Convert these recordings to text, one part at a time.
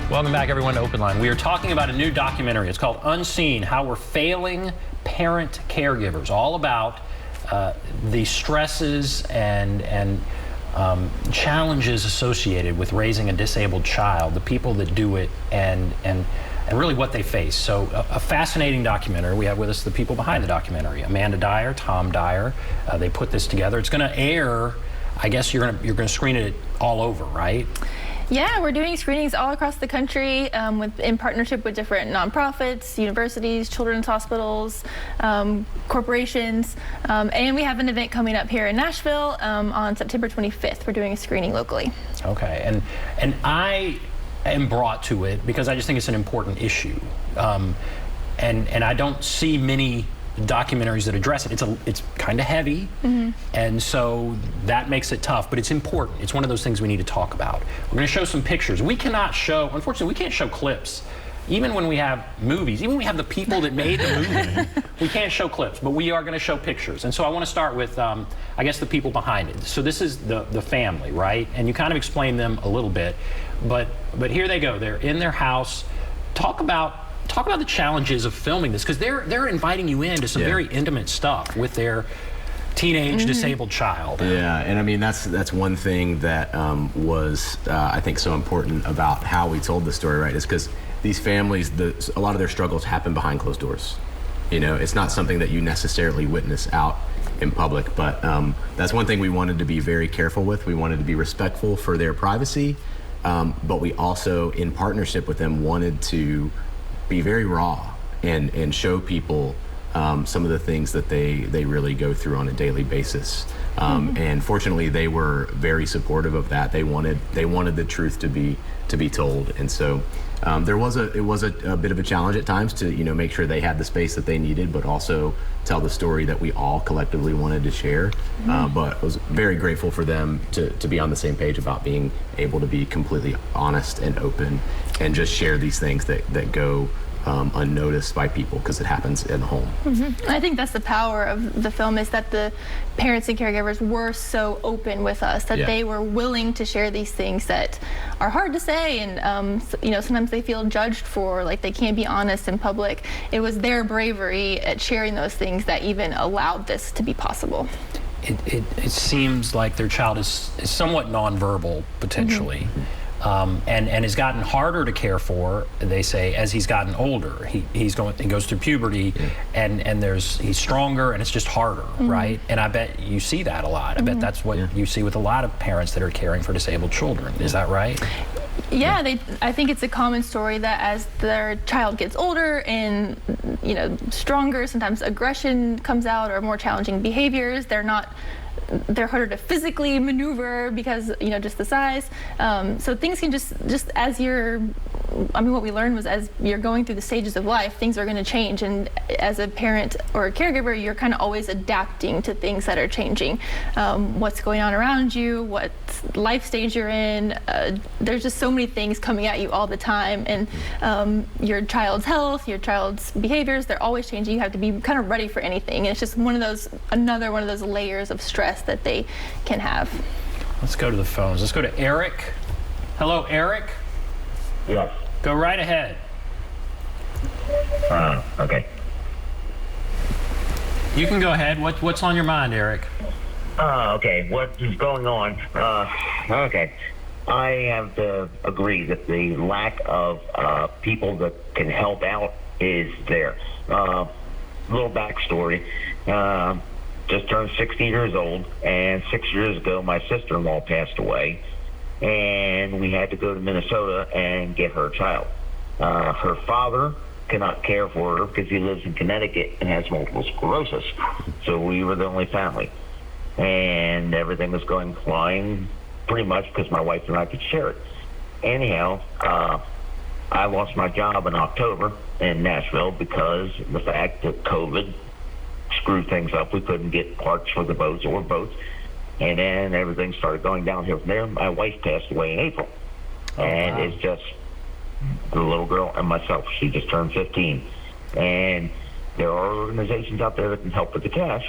Welcome back, everyone, to OpenLine. We are talking about a new documentary. It's called Unseen: How We're Failing Parent Caregivers. All about the stresses and challenges associated with raising a disabled child, the people that do it, and really what they face. So a fascinating documentary. We have with us the people behind the documentary: Amanda Dyer, Tom Dyer. They put this together. It's going to air. I guess you're going to screen it all over, right? Yeah, we're doing screenings all across the country in partnership with different nonprofits, universities, children's hospitals, corporations, and we have an event coming up here in Nashville on September 25th. We're doing a screening locally. Okay, and I am brought to it because I just think it's an important issue, and I don't see many documentaries that address it. It's kind of heavy, and so that makes it tough, but it's important. It's one of those things we need to talk about. We're going to show some pictures. We cannot show, unfortunately, we can't show clips. Even when we have movies, even when we have the people that made the movie, we can't show clips, but we are going to show pictures. And so I want to start with, I guess, the people behind it. So this is the family, right? And you kind of explain them a little bit, but here they go. They're in their house. Talk about the challenges of filming this, because they're inviting you into some very intimate stuff with their teenage disabled child. Yeah, and I mean that's one thing that was I think so important about how we told the story, right? Is because these families, a lot of their struggles happen behind closed doors. You know, it's not something that you necessarily witness out in public, but that's one thing we wanted to be very careful with. We wanted to be respectful for their privacy, but we also, in partnership with them, wanted to be very raw and show people some of the things that they really go through on a daily basis. And fortunately, they were very supportive of that. They wanted the truth to be told, and so it was a bit of a challenge at times to make sure they had the space that they needed, but also tell the story that we all collectively wanted to share. But I was very grateful for them to be on the same page about being able to be completely honest and open and just share these things that go unnoticed by people, because it happens in the home. I think that's the power of the film, is that the parents and caregivers were so open with us that they were willing to share these things that are hard to say, and sometimes they feel judged for, like they can't be honest in public. It was their bravery at sharing those things that even allowed this to be possible. It seems like their child is somewhat nonverbal, potentially. And has gotten harder to care for, they say, as he's gotten older. He goes through puberty, and he's stronger, and it's just harder, right? And I bet you see that a lot. I bet that's what you see with a lot of parents that are caring for disabled children. Is that right? Yeah, I think it's a common story that as their child gets older and stronger, sometimes aggression comes out, or more challenging behaviors. They're harder to physically maneuver because just the size. So things can just as what we learned was, as you're going through the stages of life, things are going to change, and as a parent or a caregiver, you're kind of always adapting to things that are changing. What's going on around you, what life stage you're in. There's just so many things coming at you all the time, and your child's health, your child's behaviors, they're always changing. You have to be kind of ready for anything, and it's just another one of those layers of stress that they can have. Let's go to the phones. Let's go to Eric. Hello, Eric. Yes. Go right ahead. Okay. You can go ahead. What's on your mind, Eric? Okay. What is going on? Okay. I have to agree that the lack of people that can help out is there. Little backstory. Just turned 60 years old, and 6 years ago my sister-in-law passed away, and we had to go to Minnesota and get her child. Her father cannot care for her because he lives in Connecticut and has multiple sclerosis, so we were the only family, and everything was going fine pretty much because my wife and I could share it. Anyhow, I lost my job in October in Nashville because of the fact that COVID screwed things up. We couldn't get parts for the boats or boats, and then everything started going downhill from there. My wife passed away in April, and it's just the little girl and myself. She just turned 15, and there are organizations out there that can help with the cash,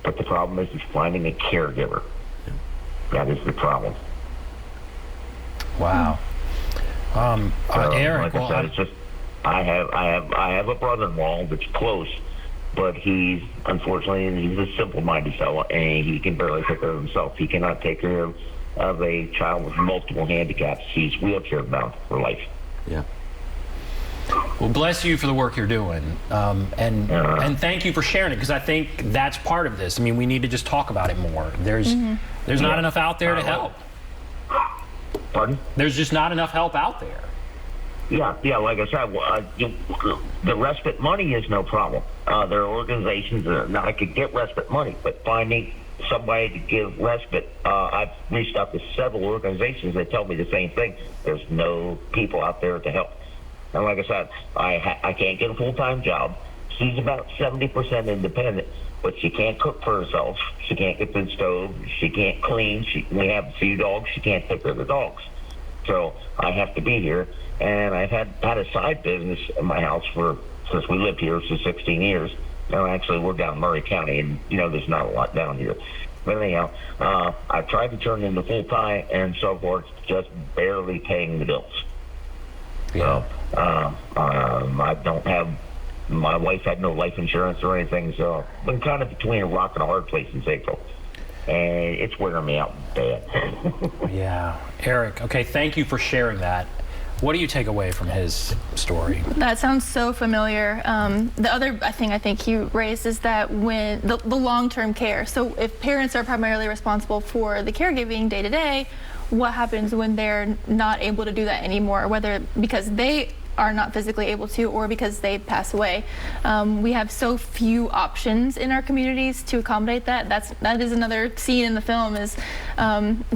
but the problem is finding a caregiver. That is the problem. Wow. Eric, like I said, it's just I have a brother-in-law that's close, but he's a simple-minded fellow, and he can barely take care of himself. He cannot take care of a child with multiple handicaps. He's wheelchair-bound for life. Yeah. Well, bless you for the work you're doing, and thank you for sharing it, because I think that's part of this. I mean, we need to just talk about it more. There's not enough out there to help. Pardon? There's just not enough help out there. Yeah. Like I said, the respite money is no problem. There are organizations that could get respite money, but finding somebody to give respite, I've reached out to several organizations that tell me the same thing. There's no people out there to help. And like I said, I can't get a full-time job. She's about 70% independent, but she can't cook for herself. She can't get to the stove. She can't clean. We have a few dogs. She can't take care of the dogs. So I have to be here. And I've had a side business in my house since we lived here for 16 years. Now, actually, we're down in Murray County, and, there's not a lot down here. But anyhow, I've tried to turn it into full-time, and so far, it's just barely paying the bills. Yeah. I don't have, my wife had no life insurance or anything, so I've been kind of between a rock and a hard place since April. And it's wearing me out bad. Yeah. Eric, okay, thank you for sharing that. What do you take away from his story? That sounds so familiar. The other thing I think you raised is that when the long-term care. So if parents are primarily responsible for the caregiving day to day, what happens when they're not able to do that anymore, whether because they are not physically able to or because they pass away? We have so few options in our communities to accommodate that. That is another scene in the film, is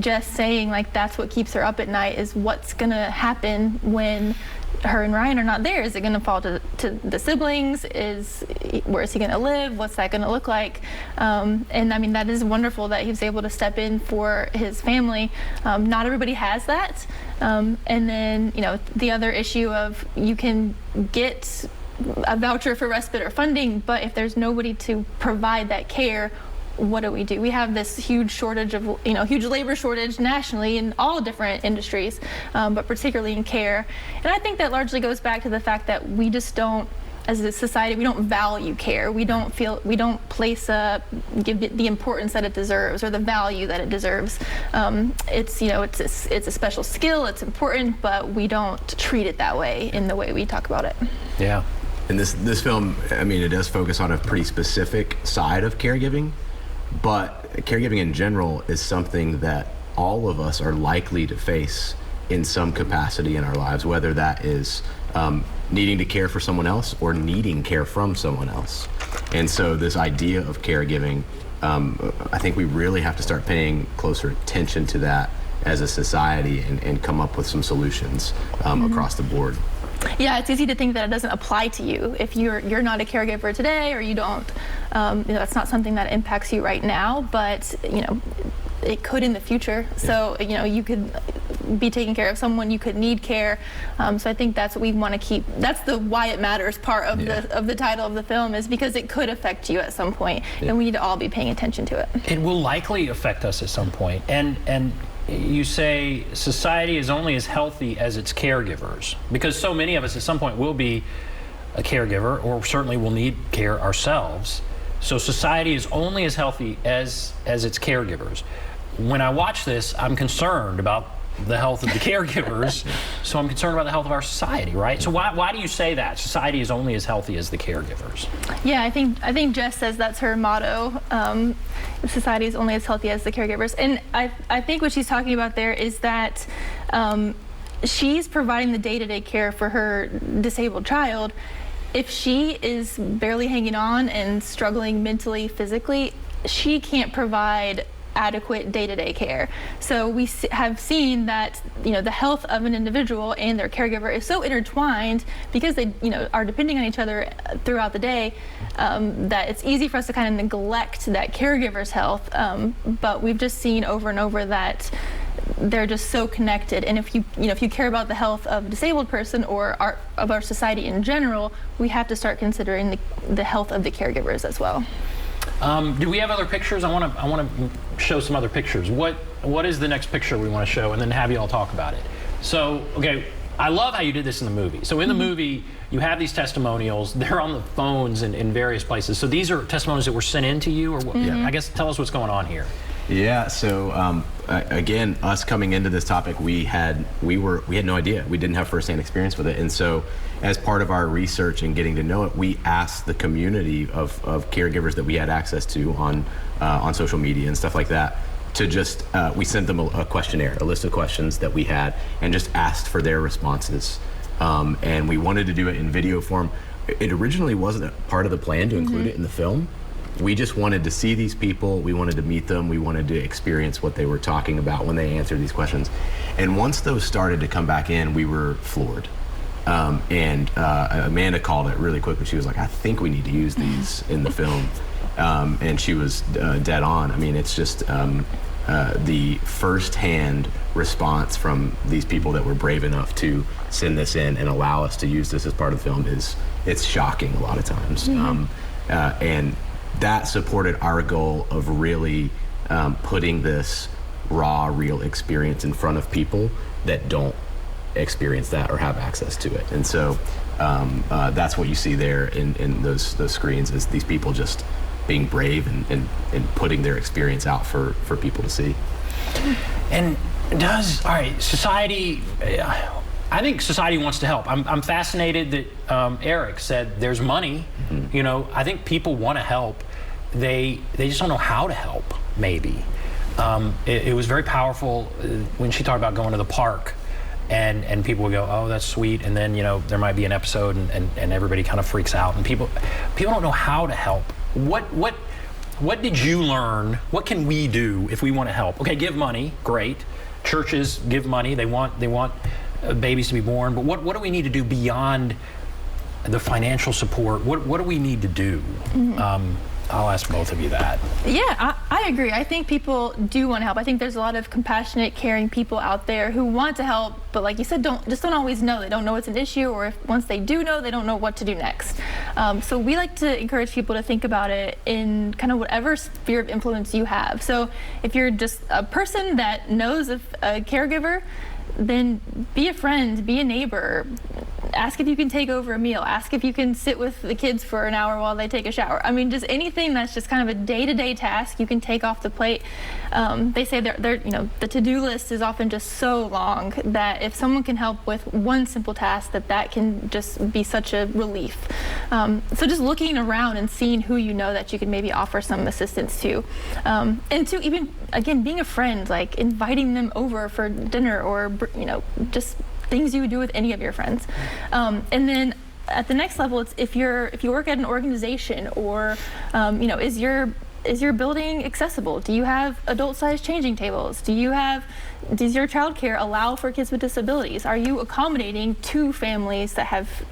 Jess saying, like, that's what keeps her up at night, is what's gonna happen when her and Ryan are not there. Is it going to fall to the siblings? Where is he going to live? What's that going to look like? And I mean, that is wonderful that he was able to step in for his family. Not everybody has that. And then, the other issue of, you can get a voucher for respite or funding, but if there's nobody to provide that care, what do? We have this huge shortage of, huge labor shortage nationally in all different industries, but particularly in care. And I think that largely goes back to the fact that we just don't, as a society, we don't value care. We don't give it the importance that it deserves or the value that it deserves. It's a special skill. It's important, but we don't treat it that way in the way we talk about it. Yeah. And this film, I mean, it does focus on a pretty specific side of caregiving. But caregiving in general is something that all of us are likely to face in some capacity in our lives, whether that is needing to care for someone else or needing care from someone else. And so this idea of caregiving, I think we really have to start paying closer attention to that as a society and come up with some solutions across the board. Yeah, it's easy to think that it doesn't apply to you if you're not a caregiver today, or you don't. That's not something that impacts you right now, but it could in the future. So you could be taking care of someone, you could need care. So I think that's what we want to keep. That's the why it matters part of the title of the film, is because it could affect you at some point, and we need to all be paying attention to it. It will likely affect us at some point, and you say society is only as healthy as its caregivers, because so many of us at some point will be a caregiver, or certainly will need care ourselves. So society is only as healthy as its caregivers. When I watch this, I'm concerned about the health of the caregivers, so I'm concerned about the health of our society, right? So why do you say that society is only as healthy as the caregivers? Yeah, I think Jess says that's her motto. Society is only as healthy as the caregivers, and I think what she's talking about there is that she's providing the day-to-day care for her disabled child. If she is barely hanging on and struggling mentally, physically, she can't provide adequate day-to-day care. So we have seen that the health of an individual and their caregiver is so intertwined, because they are depending on each other throughout the day, that it's easy for us to kind of neglect that caregiver's health. But we've just seen over and over that they're just so connected. And if you care about the health of a disabled person or of our society in general, we have to start considering the health of the caregivers as well. Do we have other pictures? I want to show some other pictures. What is the next picture we want to show, and then have you all talk about it? So, okay, I love how you did this in the movie. So in the movie, you have these testimonials. They're on the phones in various places. So these are testimonials that were sent in to you, or what? I guess tell us what's going on here. Yeah. So again, us coming into this topic, we had no idea. We didn't have firsthand experience with it, and so as part of our research and getting to know it, we asked the community of caregivers that we had access to on social media and stuff like that to just we sent them a questionnaire, a list of questions that we had, and just asked for their responses. And we wanted to do it in video form. It originally wasn't a part of the plan to include it in the film. We just wanted to see these people. We wanted to meet them. We wanted to experience what they were talking about when they answered these questions. And once those started to come back in, we were floored. And Amanda called it really quickly. She was like, I think we need to use these in the film. And she was dead on. I mean, it's just the firsthand response from these people that were brave enough to send this in and allow us to use this as part of the film it's shocking a lot of times. And that supported our goal of really putting this raw, real experience in front of people that don't experience that or have access to it. And so that's what you see there in those screens, is these people just being brave and putting their experience out for people to see. And society, I think society wants to help. I'm fascinated that Eric said there's money. You know, I think people want to help. They just don't know how to help, maybe. It was very powerful when she talked about going to the park, and people would go, oh, that's sweet, and then, you know, there might be an episode and everybody kind of freaks out, and people don't know how to help. What did you learn? What can we do if we want to help? Okay, give money, great. Churches give money. They want babies to be born, but what do we need to do beyond the financial support? What do we need to do? I'll ask both of you that. Yeah, I agree. I think people do want to help. I think there's a lot of compassionate, caring people out there who want to help, but like you said, don't always know. They don't know it's an issue, or if once they do know, they don't know what to do next. So we like to encourage people to think about it in kind of whatever sphere of influence you have. So if you're just a person that knows a caregiver, then be a friend, be a neighbor. Ask if you can take over a meal. Ask if you can sit with the kids for an hour while they take a shower. I mean, just anything that's just kind of a day-to-day task you can take off the plate. They say the to-do list is often just so long that if someone can help with one simple task, that can just be such a relief. So just looking around and seeing who you know that you can maybe offer some assistance to. And to even, again, being a friend, like inviting them over for dinner, or, you know, just things you would do with any of your friends. And then at the next level, it's if you work at an organization, or you know, is your building accessible? Do you have adult-sized changing tables? Does your childcare allow for kids with disabilities? Are you accommodating two families that have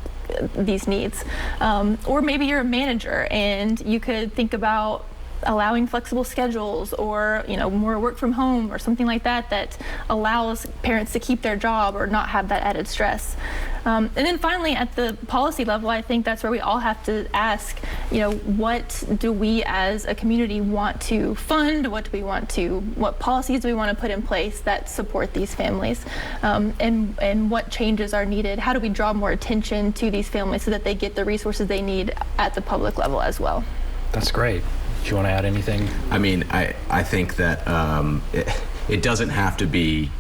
these needs? Or maybe you're a manager and you could think about allowing flexible schedules, or, you know, more work from home or something like that allows parents to keep their job or not have that added stress. And then finally, at the policy level, I think that's where we all have to ask, you know, what do we as a community want to fund? What policies do we want to put in place that support these families? And what changes are needed? How do we draw more attention to these families so that they get the resources they need at the public level as well? That's great. Do you want to add anything? I mean, I think that it doesn't have to be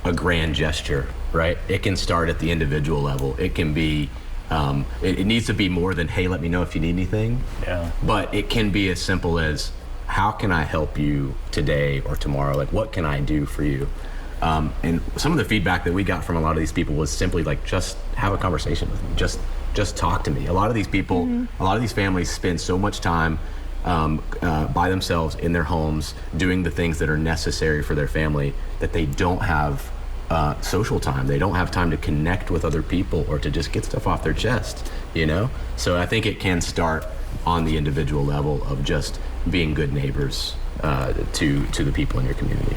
a grand gesture, right? It can start at the individual level. It can be, it needs to be more than, hey, let me know if you need anything. Yeah. But it can be as simple as, how can I help you today or tomorrow? Like, what can I do for you? And some of the feedback that we got from a lot of these people was simply like, just have a conversation with me. Just talk to me. A lot of these people, a lot of these families spend so much time by themselves in their homes doing the things that are necessary for their family, that they don't have social time. They don't have time to connect with other people or to just get stuff off their chest, you know? So I think it can start on the individual level of just being good neighbors to the people in your community.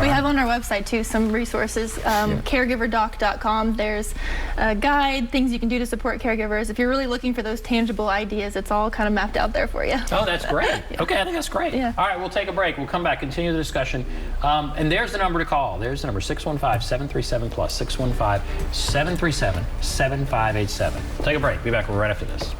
We have on our website too some resources, caregiverdoc.com. There's a guide, things you can do to support caregivers. If you're really looking for those tangible ideas, it's all kind of mapped out there for you. Oh, that's great. Okay, I think that's great. Yeah. All right, we'll take a break. We'll come back, continue the discussion. And there's the number to call. There's the number, 615-737-PLUS, 615-737-7587. Take a break. Be back right after this.